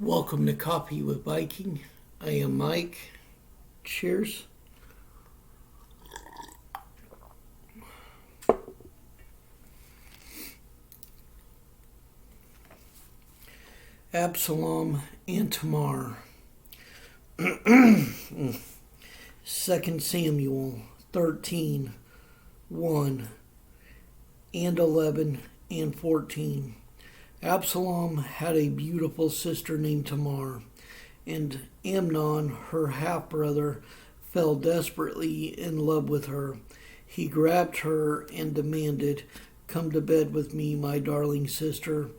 Welcome to Coffee with Viking. I am Mike. Cheers. Absalom and Tamar. 2 Samuel 13, 1 and 11 and 14. Absalom had a beautiful sister named Tamar, and Amnon, her half-brother, fell desperately in love with her. He grabbed her and demanded, "Come to bed with me, my darling sister."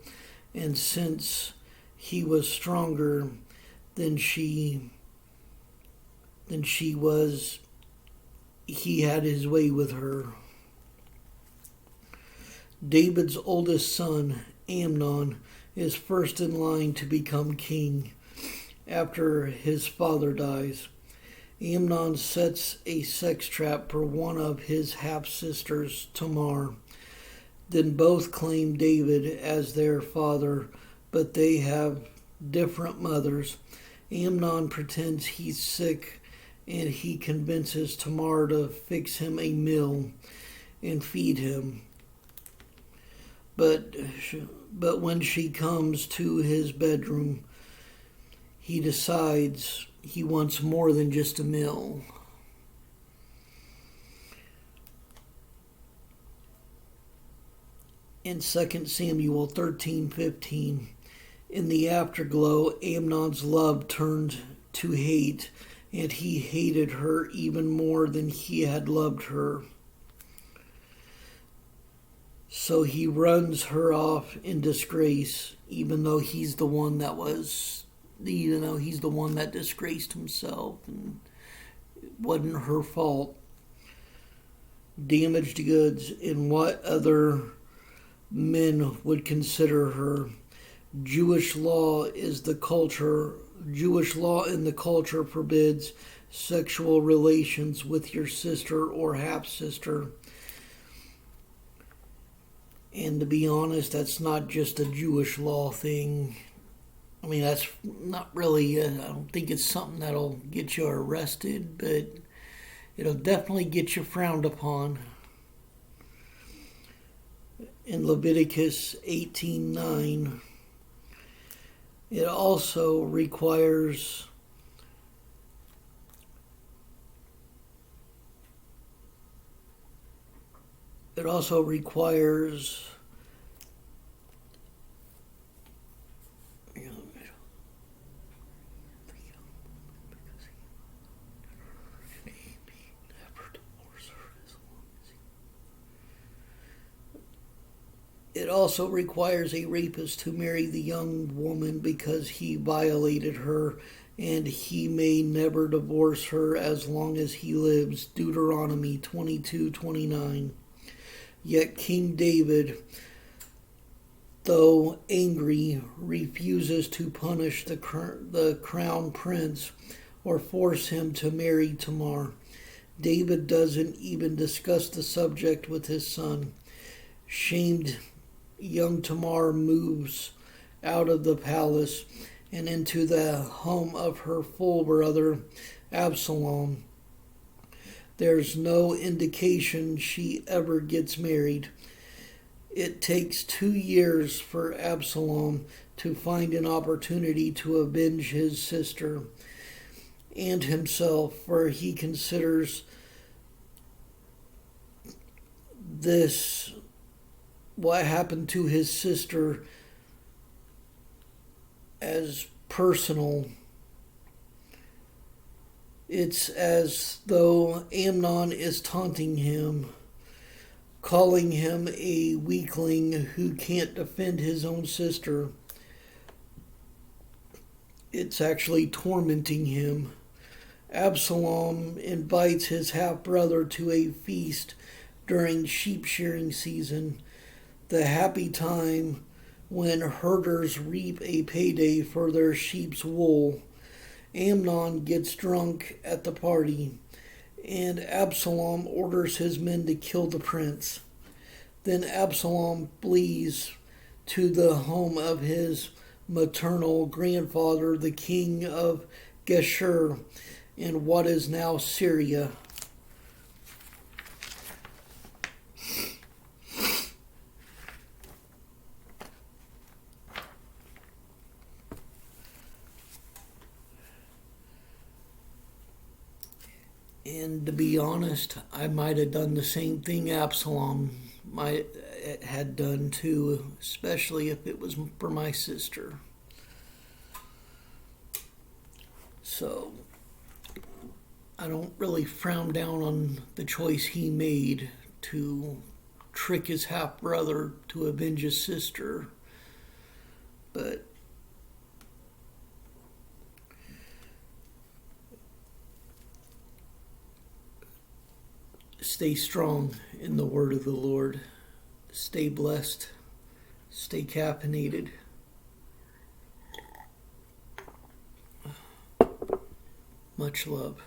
And since he was stronger than she was, he had his way with her. David's oldest son, Amnon, is first in line to become king after his father dies. Amnon sets a sex trap for one of his half-sisters, Tamar. Then both claim David as their father, but they have different mothers. Amnon pretends he's sick, and he convinces Tamar to fix him a meal and feed him. But when she comes to his bedroom, he decides he wants more than just a meal. In 2 Samuel 13:15, in the afterglow, Amnon's love turned to hate, and he hated her even more than he had loved her. So he runs her off in disgrace, even though he's the one that disgraced himself, and it wasn't her fault. Damaged goods in what other men would consider her. Jewish law in the culture forbids sexual relations with your sister or half-sister. And to be honest, that's not just a Jewish law thing. I mean, that's not really, I don't think it's something that'll get you arrested, but it'll definitely get you frowned upon. In Leviticus 18:9, it also requires a rapist to marry the young woman because he violated her, and he may never divorce her as long as he lives. Deuteronomy 22:29. Yet King David, though angry, refuses to punish the crown prince or force him to marry Tamar. David doesn't even discuss the subject with his son. Shamed, young Tamar moves out of the palace and into the home of her full brother, Absalom. There's no indication she ever gets married. It takes 2 years for Absalom to find an opportunity to avenge his sister and himself, for he considers this, what happened to his sister, as personal. It's as though Amnon is taunting him, calling him a weakling who can't defend his own sister. It's actually tormenting him. Absalom invites his half-brother to a feast during sheep shearing season, the happy time when herders reap a payday for their sheep's wool. Amnon gets drunk at the party, and Absalom orders his men to kill the prince. Then Absalom flees to the home of his maternal grandfather, the king of Geshur, in what is now Syria. And to be honest, I might have done the same thing Absalom had done too, especially if it was for my sister. So I don't really frown down on the choice he made to trick his half-brother to avenge his sister. But stay strong in the word of the Lord. Stay blessed. Stay caffeinated. Much love.